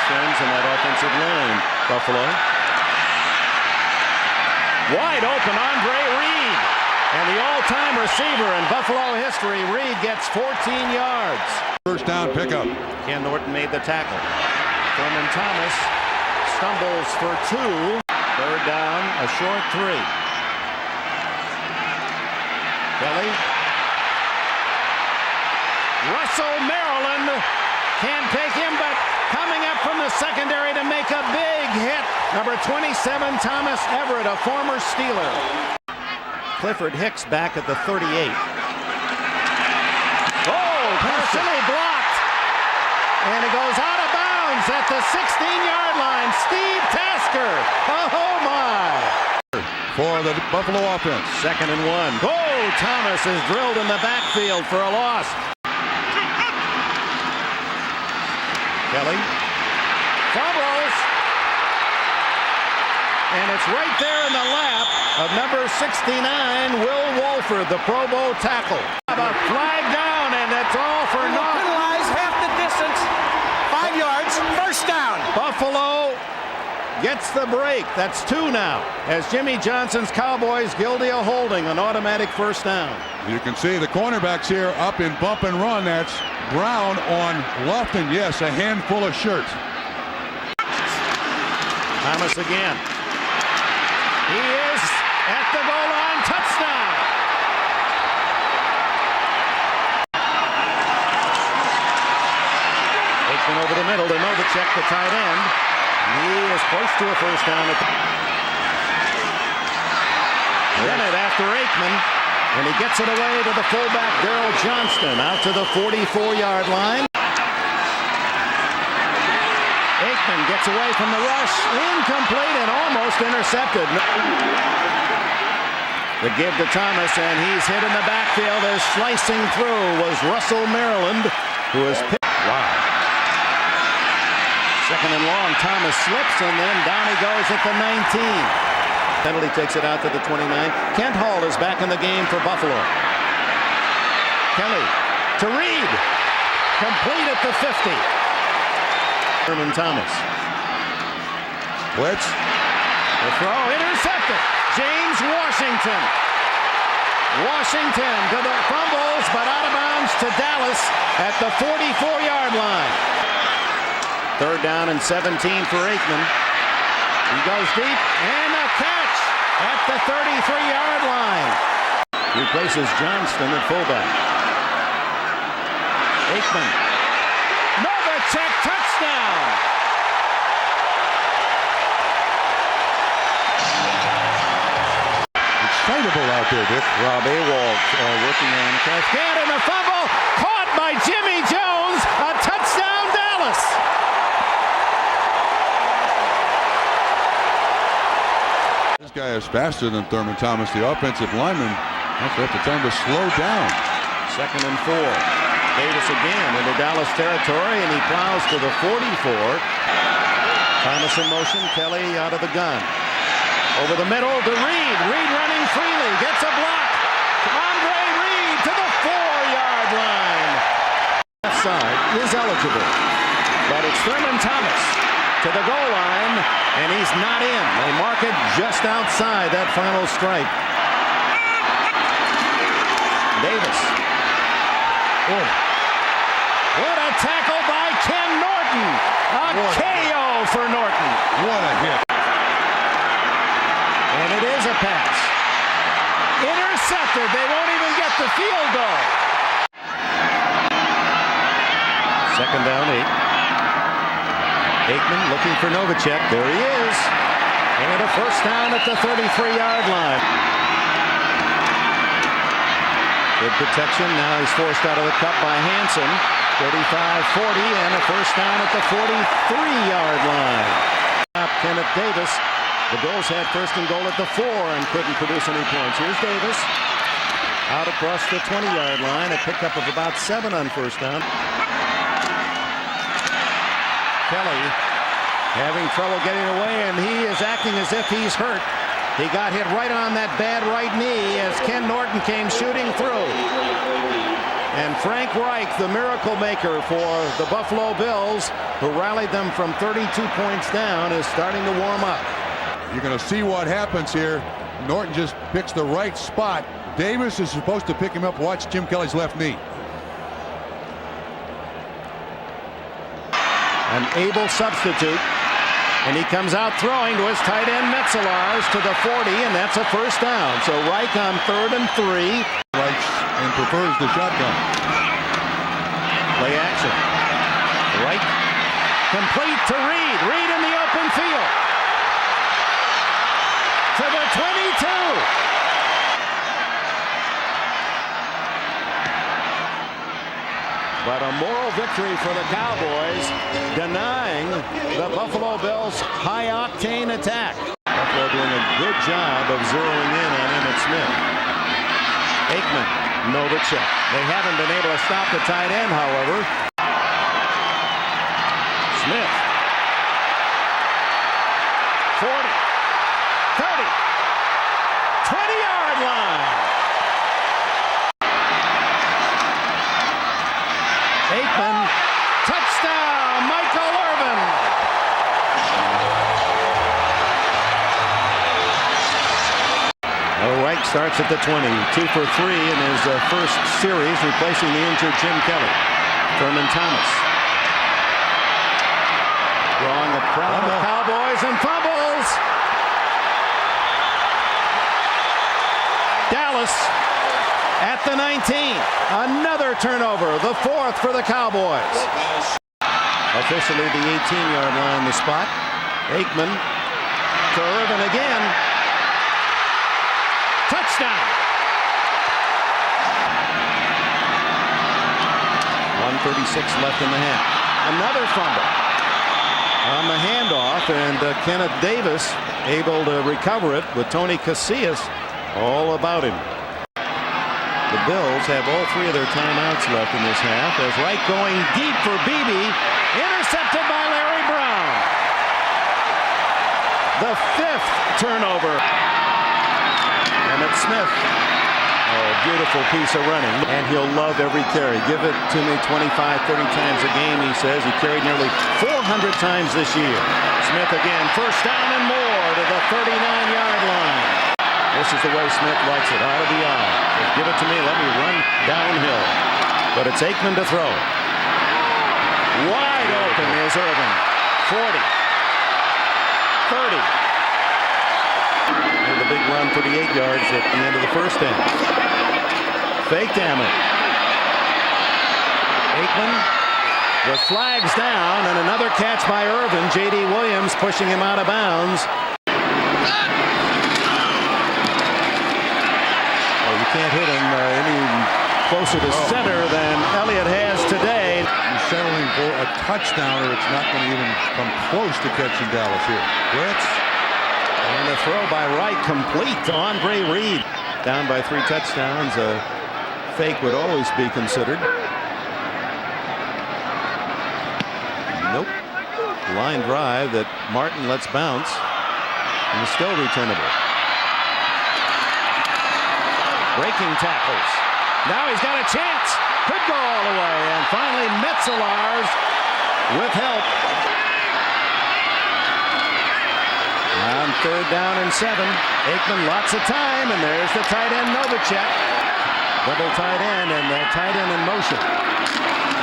friends in that offensive line. Buffalo. Wide open, Andre Reed. And the all-time receiver in Buffalo history, Reed, gets 14 yards. First down pickup. Ken Norton made the tackle. Thurman Thomas stumbles for 2. Third down, a short 3. Kelly. Russell, Maryland. Can't take him, but coming up from the secondary to make a big hit. Number 27, Thomas Everett, a former Steeler. Clifford Hicks back at the 38. Oh, partially blocked. And it goes out of bounds at the 16-yard line. Steve Tasker. Oh, my. For the Buffalo offense. 2nd and 1. Oh, Thomas is drilled in the backfield for a loss. Kelly fumbles, and it's right there in the lap of number 69, Will Wolford, the Pro Bowl tackle. A flag down, and that's all for naught. Penalize half the distance, 5 yards, first down. Buffalo gets the break. That's 2 now, as Jimmy Johnson's Cowboys guilty of holding an automatic first down. You can see the cornerbacks here up in bump and run. That's Brown on Lofton. Yes, a handful of shirts. Thomas again. He is at the goal line. Touchdown. Aikman over the middle to Novacek, the tight end. He is close to a first down. Bennett after Aikman. And he gets it away to the fullback, Darrell Johnston, out to the 44-yard line. Aikman gets away from the rush, incomplete and almost intercepted. The give to Thomas, and he's hit in the backfield as slicing through was Russell, Maryland, who is picked. Wow. 2nd and long, Thomas slips, and then down he goes at the 19. Penalty takes it out to the 29. Kent Hall is back in the game for Buffalo. Kelly to Reed. Complete at the 50. Thurman Thomas. Blitz. The throw intercepted. James Washington. Washington to the fumbles, but out of bounds to Dallas at the 44-yard line. 3rd down and 17 for Aikman. He goes deep, and a catch at the 33-yard line. Replaces Johnston at fullback. Aikman. Novacek, touchdown. Excitable out there, Dick. Rob Awald working on Cascade, and a fumble caught by Jimmy Jones. A touchdown, Dallas. This guy is faster than Thurman Thomas, the offensive lineman. That's the time to slow down. 2nd and 4. Davis again into Dallas territory, and he plows to the 44. Thomas in motion. Kelly out of the gun. Over the middle to Reed. Reed running freely. Gets a block. Andre Reed to the 4-yard line. Left side is eligible. But it's Thurman Thomas to the goal line, and he's not in. They mark it just outside that final stripe. Davis. Oh. What a tackle by Ken Norton. A KO for Norton. What a hit. And it is a pass. Intercepted. They won't even get the field goal. 2nd down, 8. Aikman looking for Novacek. There he is. And a first down at the 33-yard line. Good protection. Now he's forced out of the cup by Hanson. 35-40 and a first down at the 43-yard line. Kenneth Davis. The Bills had 1st and goal at the 4 and couldn't produce any points. Here's Davis. Out across the 20-yard line. A pickup of about 7 on first down. Kelly having trouble getting away, and he is acting as if he's hurt. He got hit right on that bad right knee as Ken Norton came shooting through. And Frank Reich, the miracle maker for the Buffalo Bills, who rallied them from 32 points down, is starting to warm up. You're going to see what happens here. Norton just picks the right spot. Davis is supposed to pick him up. Watch Jim Kelly's left knee. An able substitute. And he comes out throwing to his tight end Metzelars to the 40, and that's a first down. So Reich on 3rd and 3. Likes and prefers the shotgun. Play action. Reich complete to Reed. Reed in the open field. To the 22. But a moral victory for the Cowboys, denying the Buffalo Bills' high-octane attack. Buffalo doing a good job of zeroing in on Emmitt Smith. Aikman, Novacek. They haven't been able to stop the tight end, however. Smith. 40. 30. 20-yard line. Aikman, touchdown, Michael Irvin. Reich starts at the 20, 2 for 3 in his first series, replacing the injured Jim Kelly. Thurman Thomas. Drawing the crowd of Cowboys and fumbles. Dallas at the 19. Another turnover, the 4th for the Cowboys. Officially the 18-yard line, the spot. Aikman to Irvin again. Touchdown. 1:36 left in the half. Another fumble on the handoff, and Kenneth Davis able to recover it with Tony Casillas all about him. The Bills have all 3 of their timeouts left in this half, as Reich going deep for Beebe, intercepted by Larry Brown. The 5th turnover. Emmitt Smith. Oh, beautiful piece of running. And he'll love every carry. Give it to me 25, 30 times a game, he says. He carried nearly 400 times this year. Smith again, first down and more to the 39-yard line. This is the way Smith likes it, out of the eye. Just give it to me, let me run downhill. But it's Aikman to throw. Wide open is Irvin. 40. 30. And the big run for the 8 yards at the end of the first half. Fake Hammett. Aikman with flags down, and another catch by Irvin. J.D. Williams pushing him out of bounds. You can't hit him any closer to center than Elliott has today. He's settling for a touchdown, or it's not going to even come close to catching Dallas here. Blitz. And a throw by Wright complete to Andre Reed. Down by 3 touchdowns. A fake would always be considered. Nope. Line drive that Martin lets bounce. And is still returnable. Breaking tackles. Now he's got a chance. Could go all the way. And finally Metzelars with help. On 3rd down and 7. Aikman lots of time. And there's the tight end Novacek. Double tight end, and the tight end in motion.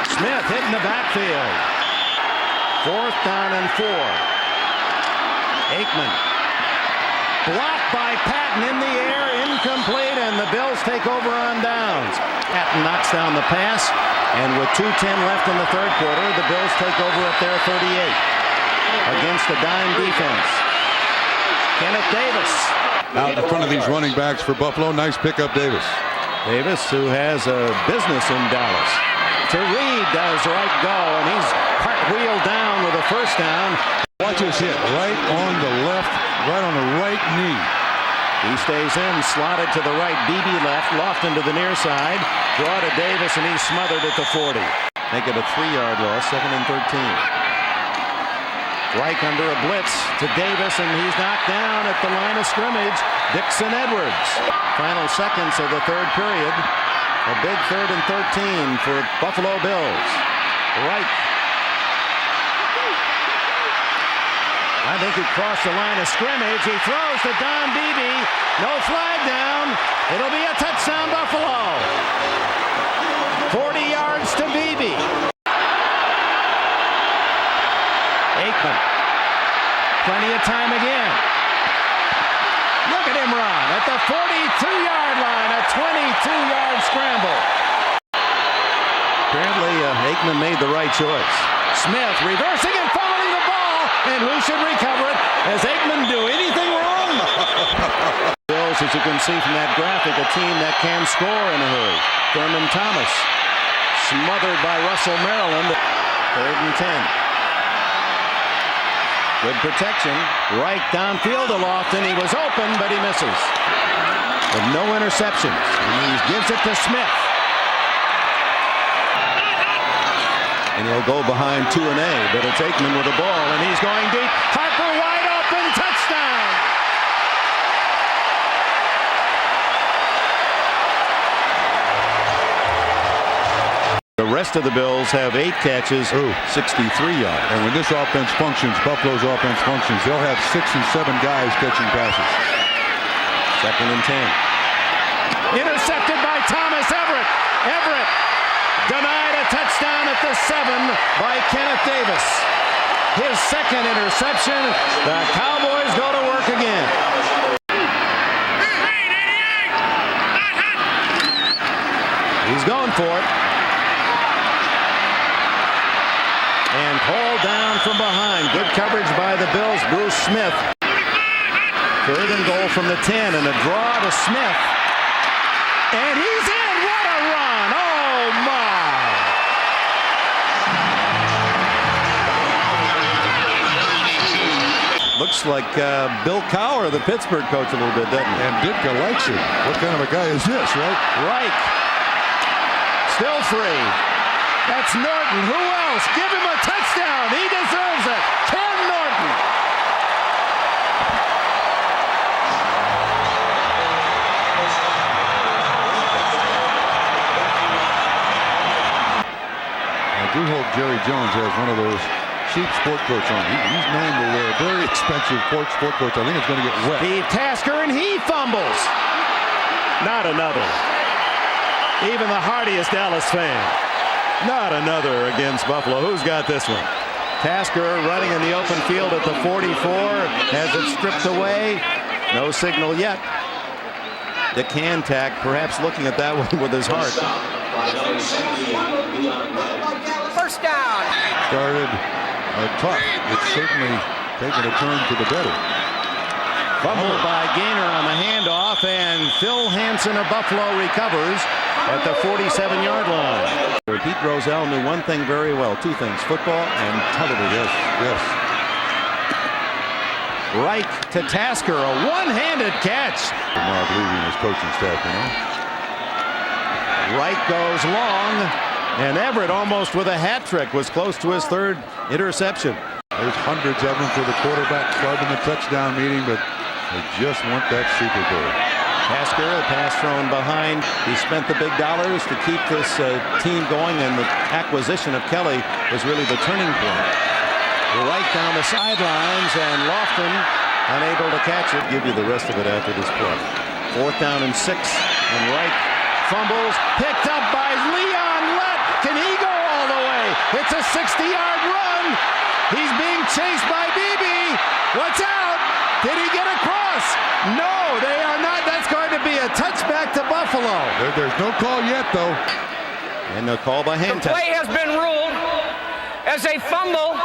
Smith hitting the backfield. 4th down and 4. Aikman. Blocked by Patton in the air, incomplete, and the Bills take over on downs. Patton knocks down the pass, and with 2:10 left in the 3rd quarter, the Bills take over at their 38 against a dime defense. Kenneth Davis. Out in front of these running backs for Buffalo. Nice pickup, Davis. Davis, who has a business in Dallas. To Reed, does Wright go, and he's cartwheeled down with a first down. Watch this hit, right on the left, right on the right knee. He stays in, slotted to the right, BB left, Lofton to the near side. Draw to Davis, and he's smothered at the 40. Make it a 3-yard loss, 2nd and 13. Reich under a blitz to Davis, and he's knocked down at the line of scrimmage. Dixon Edwards. Final seconds of the 3rd period. A big 3rd and 13 for Buffalo Bills. Right. I think he crossed the line of scrimmage. He throws to Don Beebe. No flag down. It'll be a touchdown, Buffalo. 40 yards to Beebe. Aikman. Plenty of time again. Look at him run at the 42-yard line. A 22-yard scramble. Apparently, Aikman made the right choice. Smith reversing and fumbling the ball. And who should recover it? Has Aikman do anything wrong? Bills, as you can see from that graphic, a team that can score in a hurry. Thurman Thomas smothered by Russell Maryland. 3rd and 10. Good protection. Right downfield to Lofton. He was open, but he misses. With no interceptions. And he gives it to Smith. And he'll go behind 2-A, but it's Aikman with the ball, and he's going deep. Harper wide open, touchdown! The rest of the Bills have 8 catches, 63 yards. And when this offense functions, Buffalo's offense functions, they'll have 6 and 7 guys catching passes. 2nd and 10. Intercepted by Thomas Everett. Everett denied a touchdown at the 7 by Kenneth Davis. His 2nd interception. The Cowboys go to work again. He's going for it. And hauled down from behind. Good coverage by the Bills. Bruce Smith. 3rd and goal from the 10, and a draw to Smith. And he's in. What a run. Oh, my. Looks like Bill Cowher, the Pittsburgh coach, a little bit, doesn't he? And Ditka likes it. What kind of a guy is this, right? Reich. Still free. That's Norton. Who else? Give him a touchdown. He deserves it. Ken Norton. I do hope Jerry Jones has one of those cheap sport coats on. He's known to wear a very expensive sport coat. I think it's going to get wet. Steve Tasker, and he fumbles. Not another. Even the hardiest Dallas fan. Not another against Buffalo. Who's got this one? Tasker running in the open field at the 44. Has it stripped away. No signal yet. The Cantac perhaps looking at that one with his heart. First down. Started tough. It's certainly taken a turn for the better. Fumbled by Gaynor on the handoff, and Phil Hansen of Buffalo recovers at the 47-yard line. Pete Rozelle knew one thing very well, 2 things, football and television. Yes. Reich to Tasker, a one-handed catch. Mark leaving his coaching staff, you know. Reich goes long, and Everett almost with a hat trick was close to his 3rd interception. There's hundreds of them for the quarterback club in the touchdown meeting, but they just want that Super Bowl. Tasker, a pass thrown behind. He spent the big dollars to keep this team going, and the acquisition of Kelly was really the turning point. Right down the sidelines, and Lofton unable to catch it. Give you the rest of it after this play. 4th down and 6, and Reich fumbles, picked up by Leon Lett. Can he go all the way? It's a 60-yard run. He's being chased by Beebe. What's out? Did he get across? No, they are not. That's going to be a touchback to Buffalo. There's no call yet, though. And no call by hand. The play has been ruled as a fumble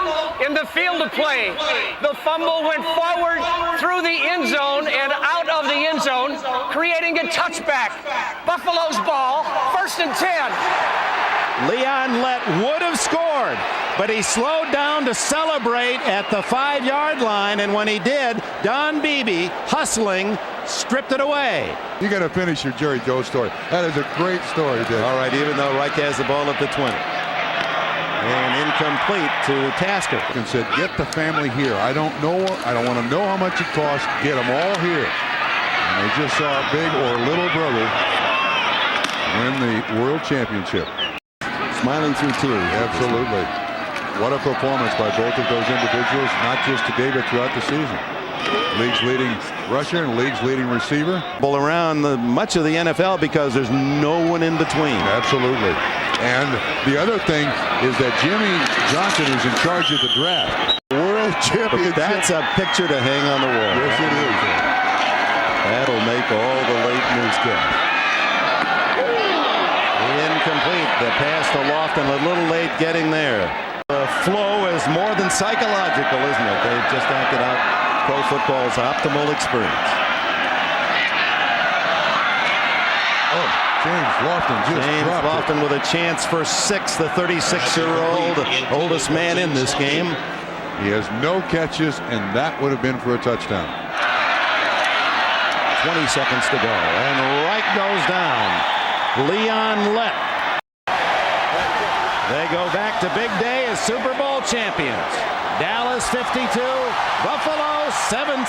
in the field of play. The fumble went forward through the end zone and out of the end zone, creating a touchback. Buffalo's ball, 1st and 10. Leon Lett would have scored, but he slowed down to celebrate at the 5-yard line, and when he did, Don Beebe, hustling, stripped it away. You got to finish your Jerry Jones story. That is a great story, Dick. All right, even though Reich has the ball at the 20. And incomplete to Tasker. And said, get the family here. I don't want to know how much it costs. Get them all here. And they just saw a big or little brother win the World Championship. Smiling through tears. Absolutely. What a performance by both of those individuals, not just today, but throughout the season. League's leading rusher and league's leading receiver. Around much of the NFL because there's no one in between. Absolutely. And the other thing is that Jimmy Johnson is in charge of the draft. World Championship. That's a picture to hang on the wall. Yes, it is. That'll make all the late newscasts. Incomplete. The pass to Lofton, a little late getting there. The flow is more than psychological, isn't it? They've just acted out pro football's optimal experience. Oh, James Lofton just James dropped Lofton with a chance for 6, the 36-year-old oldest man in this game. He has no catches, and that would have been for a touchdown. 20 seconds to go, and Wright goes down. Leon Lett. They go back to big day as Super Bowl champions. Dallas 52, Buffalo 17.